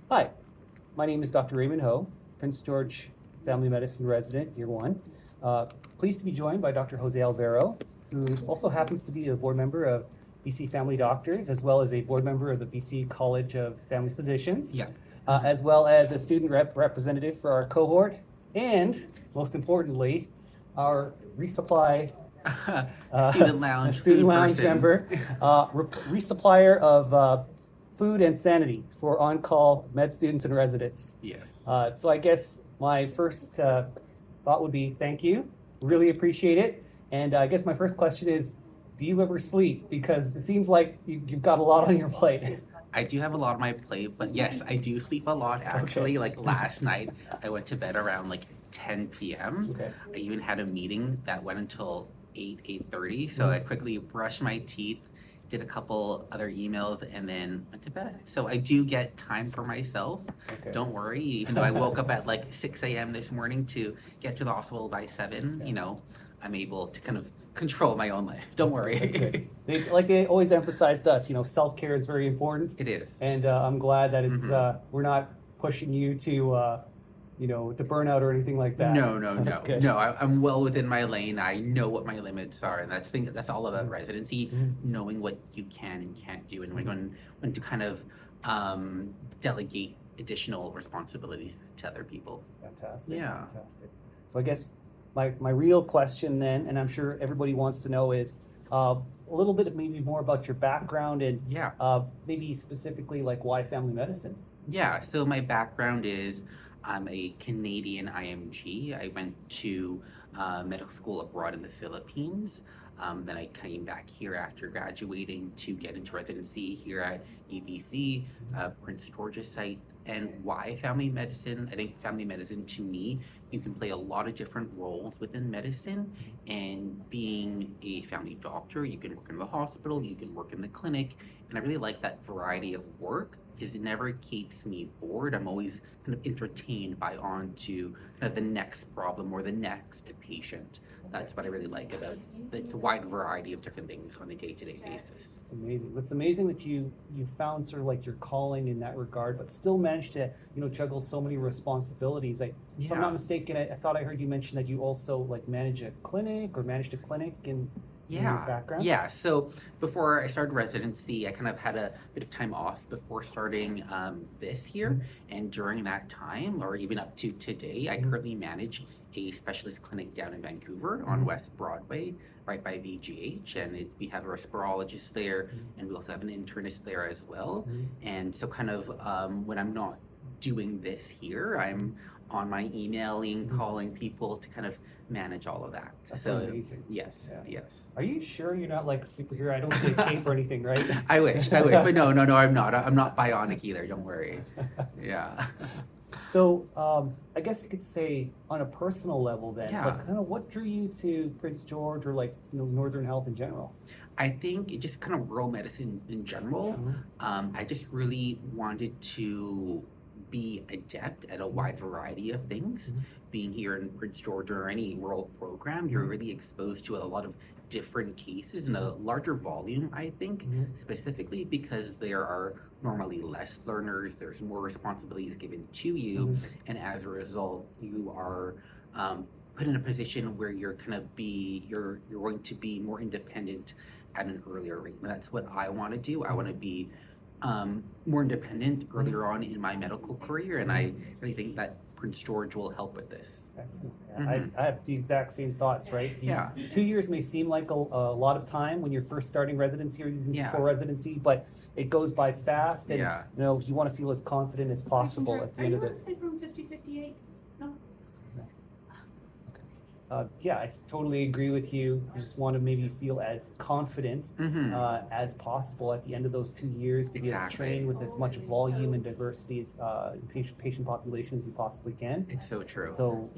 Hi, my name is Dr. Raymond Ho, Prince George Family Medicine resident, year one. Pleased to be joined by Dr. Jose Alvero, who also happens to be a board member of BC Family Doctors, as well as a board member of the BC College of Family Physicians, Yeah. As well as a student representative for our cohort, and most importantly, our resupply Student lounge, student food lounge person. member, resupplier of food and sanity for on-call med students and residents. Yes. So I guess my first thought would be thank you. Really appreciate it. And I guess my first question is, do you ever sleep? Because it seems like you've got a lot on your plate. I do have a lot on my plate, but yes, I do sleep a lot actually. Like last night, I went to bed around like 10 p.m. Okay. I even had a meeting that went until 8:30. So I quickly brushed my teeth, did a couple other emails, and then went to bed. So I do get time for myself. Okay. Don't worry, even though I woke up at like 6 a.m. this morning to get to the hospital by 7, Yeah. you know, I'm able to kind of control my own life. Don't worry. That's good. They always emphasized us, self-care is very important. It is. And I'm glad that it's we're not pushing you to to burnout or anything like that. No, That's good. no. I'm well within my lane. I know what my limits are, and that's all about residency, Mhm. knowing what you can and can't do, and when to kind of delegate additional responsibilities to other people. Fantastic. Yeah. Fantastic. So I guess my real question then, and I'm sure everybody wants to know, is a little bit maybe more about your background and Yeah. maybe specifically like why family medicine. Yeah, so my background is I'm a Canadian IMG. I went to medical school abroad in the Philippines. Then I came back here after graduating to get into residency here at UBC, Prince George's site. And why family medicine? I think family medicine, to me, you can play a lot of different roles within medicine. And being a family doctor, you can work in the hospital, you can work in the clinic. And I really like that variety of work because it never keeps me bored. I'm always kind of entertained by on to kind of the next problem or the next patient. That's what I really like about the wide variety of different things on a day-to-day basis. It's amazing. It's amazing that you found sort of like your calling in that regard, but still managed to juggle so many responsibilities. If I'm not mistaken, I thought I heard you mention that you also like manage a clinic or managed a clinic in your background. Yeah. So before I started residency, I kind of had a bit of time off before starting this year. And during that time, or even up to today, I currently manage a specialist clinic down in Vancouver on West Broadway, right by VGH. And we have a respirologist there, and we also have an internist there as well. And so kind of when I'm not doing this here, I'm on my emailing, calling people to kind of manage all of that. That's amazing. Yes, Yeah. yes. Are you sure you're not like a superhero? I don't see a cape or anything, right? I wish, but no, I'm not. I'm not bionic either. Don't worry. Yeah. So I guess you could say on a personal level then, Yeah. like kind of what drew you to Prince George or like Northern Health in general? I think it just kind of rural medicine in general. I just really wanted to be adept at a wide variety of things. Being here in Prince George or any rural program, you're really exposed to a lot of different cases in a larger volume, I think, specifically because there are normally less learners, there's more responsibilities given to you, and as a result, you are put in a position where you're going to be more independent at an earlier rate. And that's what I want to do. I want to be more independent earlier on in my medical career, and I really think that Prince George will help with this. Excellent. Yeah, I have the exact same thoughts, right? Yeah. 2 years may seem like a lot of time when you're first starting residency or even before residency, but it goes by fast, and you want to feel as confident as possible at the end of it. Are you on sleep room 5058? No? Yeah, I totally agree with you. I just want to maybe feel as confident as possible at the end of those 2 years to be as trained with as much volume and diversity as patient population as you possibly can. It's so true. So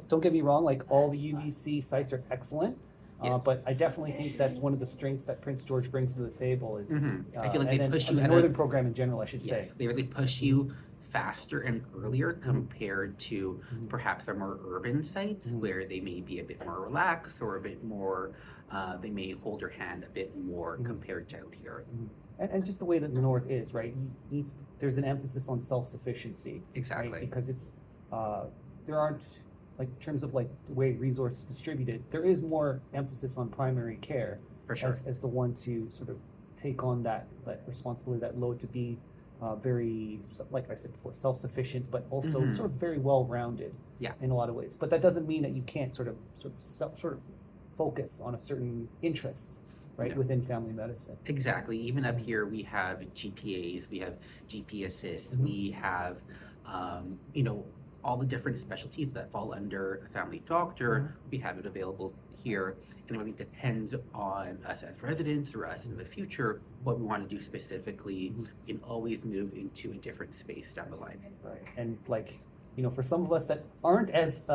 don't get me wrong, like all the UBC sites are excellent. Yes. But I definitely think that's one of the strengths that Prince George brings to the table is I feel like they push you the at Northern program in general, I should say. They really push you faster and earlier compared to Mhm. perhaps our more urban sites Mhm. where they may be a bit more relaxed or a bit more, they may hold your hand a bit more Mhm. compared to out here. And just the way that the North is, right? There's an emphasis on self-sufficiency, Exactly. right? Because it's there aren't like in terms of like the way resources distributed, there is more emphasis on primary care For sure. as the one to sort of take on that responsibility, that load to be very, like I said before, self-sufficient, but also Mhm. sort of very well-rounded Yeah. in a lot of ways. But that doesn't mean that you can't sort of focus on a certain interest, right, No. within family medicine. Exactly. Even up here, we have GPAs, we have GP assists, Mhm. we have, you know, all the different specialties that fall under a family doctor. We have it available here, and it really depends on us as residents or us in the future what we want to do specifically. Mhm. We can always move into a different space down the line. Right. And like, for some of us that aren't as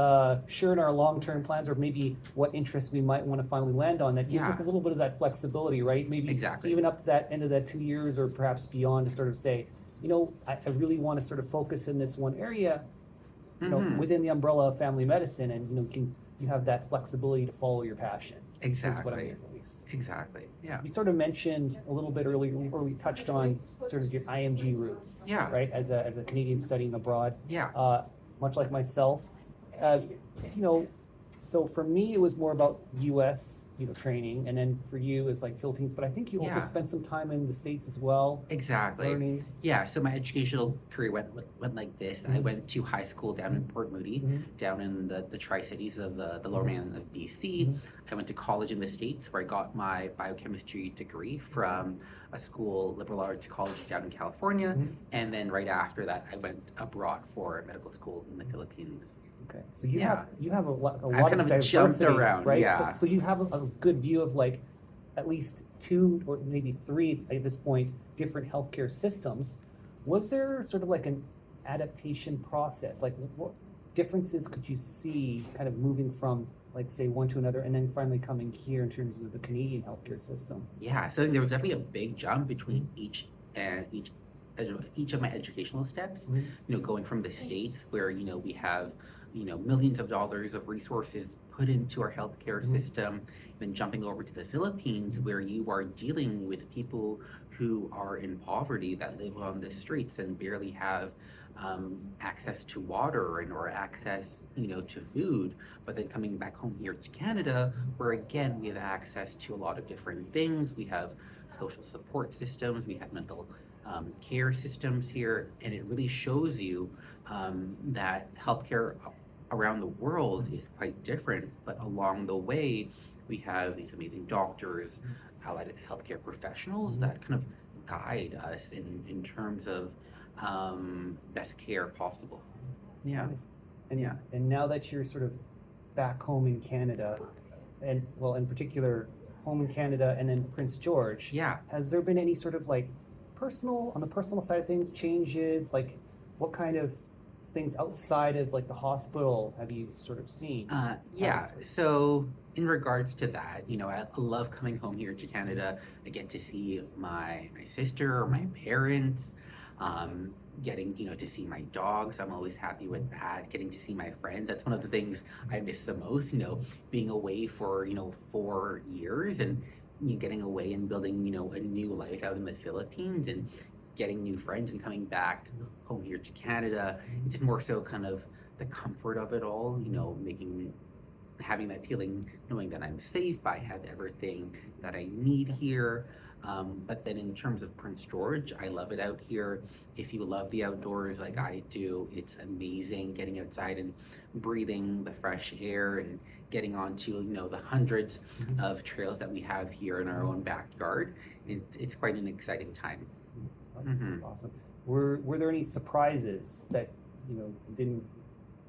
sure in our long-term plans or maybe what interests we might want to finally land on, that gives us a Yeah. little bit of that flexibility, right? Maybe Exactly. even up to that end of that 2 years or perhaps beyond to sort of say, I really want to sort of focus in this one area, Mhm. within the umbrella of family medicine, and you have that flexibility to follow your passion. Is what I'm Exactly. hearing, at least. Exactly. Yeah. You sort of mentioned a little bit earlier, or we touched on sort of your IMG roots, Yeah. right? As a Canadian studying abroad, Yeah. much like myself, uh, you know, so for me it was more about U.S. Training, and then for you is like Philippines. But I think you also Yeah. spent some time in the States as well, Exactly. learning. Yeah, so my educational career went like this. I Mhm. went to high school down in Port Moody, Mhm. down in the Tri-Cities of the Lower Mainland of BC. Mhm. I went to college in the States where I got my biochemistry degree from a school, liberal arts college down in California. Mhm. And then right after that, I went abroad for medical school in the Philippines. Okay, so you Yeah. have a lot I've kind of of jumped diversity, around, right? yeah. But, so you have a good view of like at least 2 or maybe 3 at this point different healthcare systems. Was there sort of like an adaptation process? Like what differences could you see kind of moving from like say one to another, and then finally coming here in terms of the Canadian healthcare system? Yeah, so there was definitely a big jump between each of my educational steps. Mhm. Going from the States where we have millions of dollars of resources put into our healthcare Mhm. system, then jumping over to the Philippines where you are dealing with people who are in poverty that live on the streets and barely have access to water or access to food, but then coming back home here to Canada where again we have access to a lot of different things. We have social support systems, we have mental care systems here, and it really shows you that healthcare around the world is quite different, but along the way, we have these amazing doctors, allied healthcare professionals that kind of guide us in terms of best care possible. Yeah. And Yeah. and now that you're sort of back home in Canada, and well, in particular, home in Canada and then Prince George, Yeah. has there been any sort of like on the personal side of things, changes? Like what kind of things outside of like the hospital have you sort of seen? Yeah, so in regards to that, I love coming home here to Canada. I get to see my sister, my parents, getting, to see my dogs. I'm always happy with that. Getting to see my friends. That's one of the things I miss the most, being away for, 4 years and getting away and building, a new life out in the Philippines and getting new friends and coming back home here to Canada. It's just more so kind of the comfort of it all, having that feeling, knowing that I'm safe, I have everything that I need here. But then in terms of Prince George, I love it out here. If you love the outdoors like I do, it's amazing getting outside and breathing the fresh air and getting onto, the hundreds of trails that we have here in our own backyard. It's quite an exciting time. That's awesome. Were there any surprises that didn't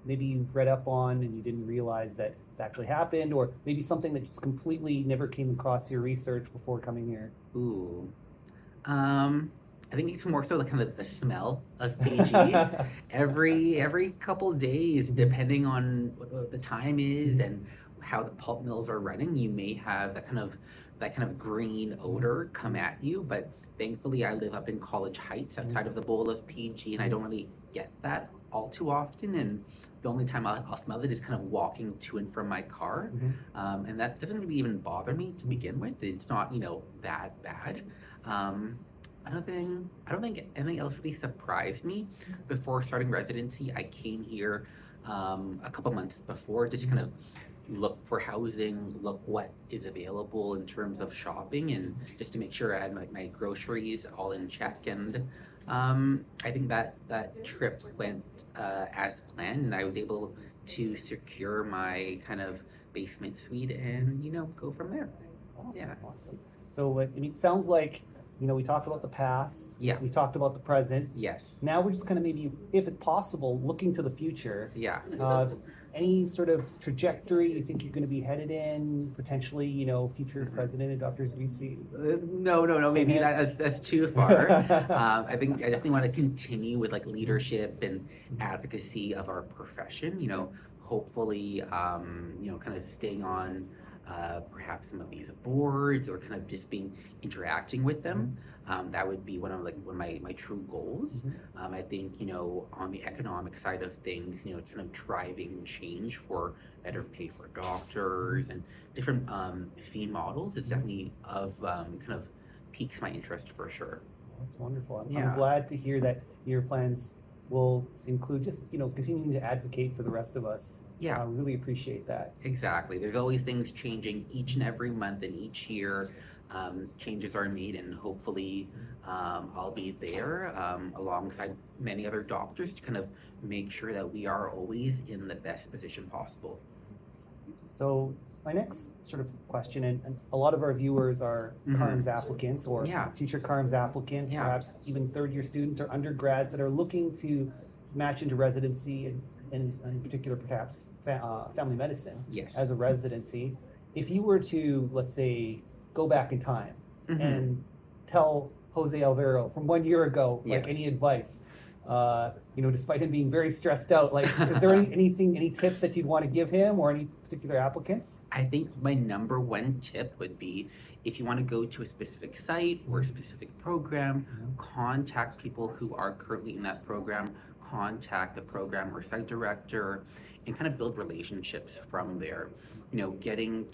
maybe you've read up on and you didn't realize that it's actually happened, or maybe something that just completely never came across your research before coming here? Ooh. I think it's more so the kind of the smell of PG. Every couple days, depending on what the time is and how the pulp mills are running, you may have that kind of that kind of green odor come at you. But thankfully, I live up in College Heights outside of the bowl of PG, and I don't really get that all too often. And the only time I'll smell it is kind of walking to and from my car. And that doesn't really even bother me to begin with. It's not, that bad. I don't think anything else really surprised me. Before starting residency, I came here a couple months before, just kind of look for housing, look what is available in terms of shopping, and just to make sure I had my groceries all in check. And I think that trip went as planned, and I was able to secure my kind of basement suite and go from there. Awesome, Yeah. awesome. So it sounds like, we talked about the past. Yeah. We talked about the present. Yes. Now we're just kind of maybe, if it's possible, looking to the future. Yeah. Any sort of trajectory you think you're going to be headed in, potentially, future president of Doctors BC? No, maybe that's too far. I think I definitely want to continue with like leadership and advocacy of our profession. Hopefully, kind of staying on perhaps some of these boards, or kind of just interacting with them. That would be one of my true goals. I think on the economic side of things, kind of driving change for better pay for doctors and different fee models is definitely kind of piques my interest for sure. That's wonderful. I'm Yeah. glad to hear that your plans will include just continuing to advocate for the rest of us. Yeah. I really appreciate that. Exactly. There's always things changing each and every month and each year. Changes are made, and hopefully I'll be there alongside many other doctors to kind of make sure that we are always in the best position possible. So my next sort of question, and a lot of our viewers are CARMS applicants or Yeah. future CARMS applicants, Yeah. perhaps even third-year students or undergrads that are looking to match into residency, and in particular perhaps family medicine Yes. as a residency. If you were to, let's say, go back in time and tell Jose Alvero from 1 year ago, Yes. any advice, despite him being very stressed out, is there any tips that you'd want to give him or any particular applicants? I think my number one tip would be, if you want to go to a specific site or a specific program, contact people who are currently in that program, contact the program or site director, and kind of build relationships from there. Getting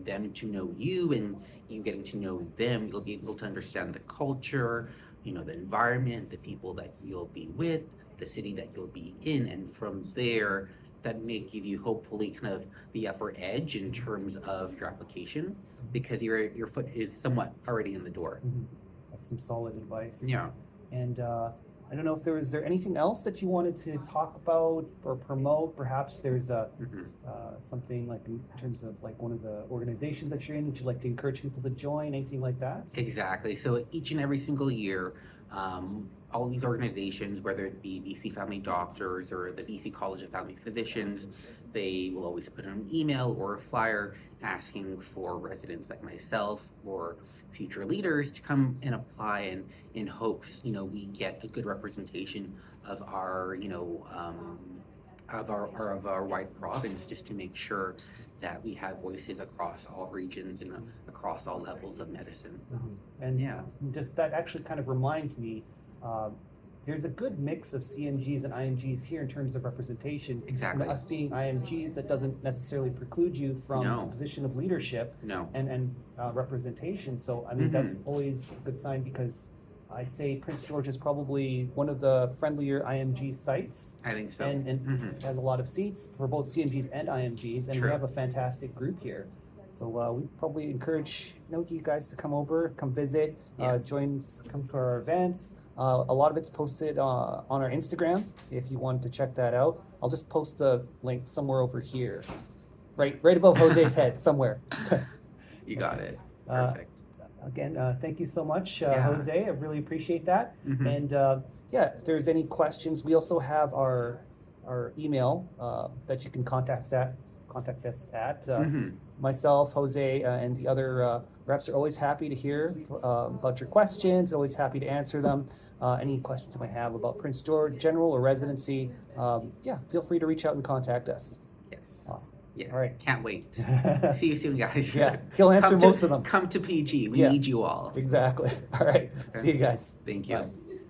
them to know you, and you getting to know them, you'll be able to understand the culture, the environment, the people that you'll be with, the city that you'll be in, and from there, that may give you hopefully kind of the upper edge in terms of your application, because your foot is somewhat already in the door. That's some solid advice. Yeah. And I don't know if is there anything else that you wanted to talk about or promote? Perhaps there's something like in terms of one of the organizations that you're in that you'd like to encourage people to join, anything like that? Exactly. So each and every single year, all these organizations, whether it be BC Family Doctors or the BC College of Family Physicians, they will always put an email or a flyer asking for residents like myself or future leaders to come and apply, and in hopes we get a good representation of our of our wide province, just to make sure that we have voices across all regions and across all levels of medicine. And Yeah. just that actually kind of reminds me, there's a good mix of CMGs and IMGs here in terms of representation. Exactly. Us being IMGs, that doesn't necessarily preclude you from No. a position of leadership No. and representation. So I mean, that's always a good sign, because I'd say Prince George is probably one of the friendlier IMG sites, I think so. and has a lot of seats for both CMGs and IMGs, and True. we have a fantastic group here. So we probably encourage you guys to come over, come visit, Yeah. come for our events. A lot of it's posted on our Instagram if you want to check that out. I'll just post the link somewhere over here, right above Jose's head somewhere. You got it. Uh, Perfect. Again, thank you so much, Yeah. Jose. I really appreciate that. And if there's any questions, we also have our email that you can contact us at. Myself, Jose, and the other reps are always happy to hear about your questions, always happy to answer them. Any questions you might have about Prince George, general or residency, feel free to reach out and contact us. Yes. Awesome. Yeah. All right. Can't wait. See you soon, guys. Yeah, he'll answer Come to- most of them. Come to PG. We Yeah. need you all. Exactly. All right. Okay. See you guys. Thank you. Bye.